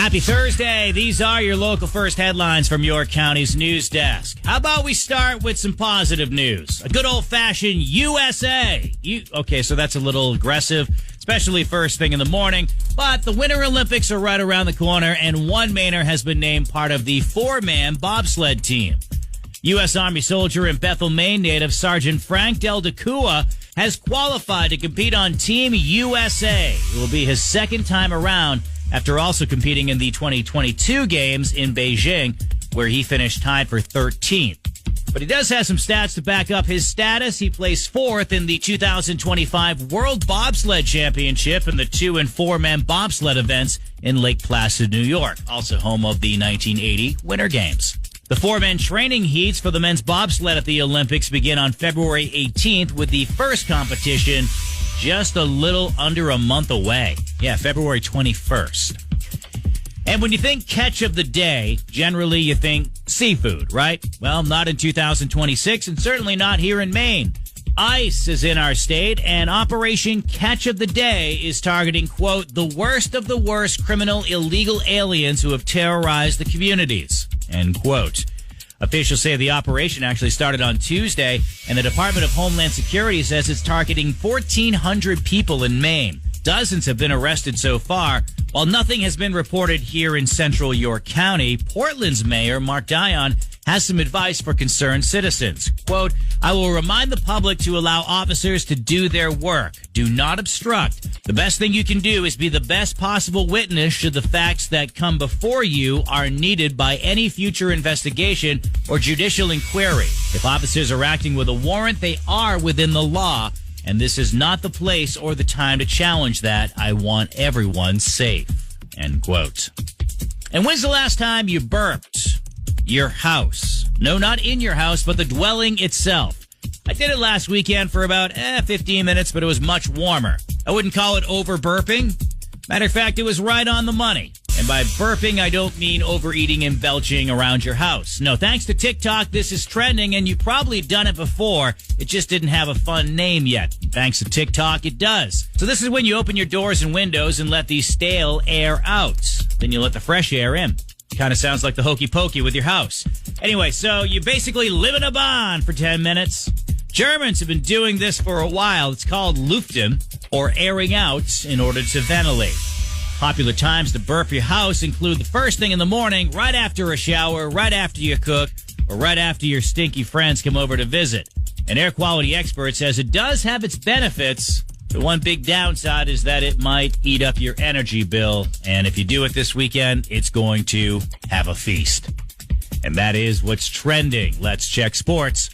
Happy Thursday. These are your local first headlines from York County's news desk. How about we start with some positive news? A good old-fashioned USA. Okay, so that's a little aggressive, especially first thing in the morning. But the Winter Olympics are right around the corner, and one Mainer has been named part of the four-man bobsled team. U.S. Army soldier and Bethel, Maine native Sergeant Frank Del Dacua has qualified to compete on Team USA. It will be his second time around after also competing in the 2022 games in Beijing, where he finished tied for 13th. But he does have some stats to back up his status. He placed fourth in the 2025 World Bobsled Championship in the 2- and 4-man bobsled events in Lake Placid, New York, also home of the 1980 Winter Games. The 4-man training heats for the men's bobsled at the Olympics begin on February 18th, with the first competition just a little under a month away. Yeah, February 21st. And when you think catch of the day, generally you think seafood, right? Well, not in 2026, and certainly not here in Maine. ICE is in our state, and Operation Catch of the Day is targeting, quote, the worst of the worst criminal illegal aliens who have terrorized the communities, end quote. Officials say the operation actually started on Tuesday, and the Department of Homeland Security says it's targeting 1,400 people in Maine. Dozens have been arrested so far. While nothing has been reported here in central York County, Portland's mayor, Mark Dion, has some advice for concerned citizens. Quote, I will remind the public to allow officers to do their work. Do not obstruct. The best thing you can do is be the best possible witness should the facts that come before you are needed by any future investigation or judicial inquiry. If officers are acting with a warrant, they are within the law, and this is not the place or the time to challenge that. I want everyone safe, end quote. And when's the last time you burped your house? No, not in your house, but the dwelling itself. I did it last weekend for about 15 minutes, but it was much warmer. I wouldn't call it over burping. Matter of fact, it was right on the money. And by burping, I don't mean overeating and belching around your house. No, thanks to TikTok, this is trending, and you've probably done it before. It just didn't have a fun name yet. Thanks to TikTok, it does. So this is when you open your doors and windows and let the stale air out. Then you let the fresh air in. Kind of sounds like the hokey pokey with your house. Anyway, so you basically live in a bond for 10 minutes. Germans have been doing this for a while. It's called luften, or airing out, in order to ventilate. Popular times to burp your house include the first thing in the morning, right after a shower, right after you cook, or right after your stinky friends come over to visit. An air quality expert says it does have its benefits. The one big downside is that it might eat up your energy bill. And if you do it this weekend, it's going to have a feast. And that is what's trending. Let's check sports.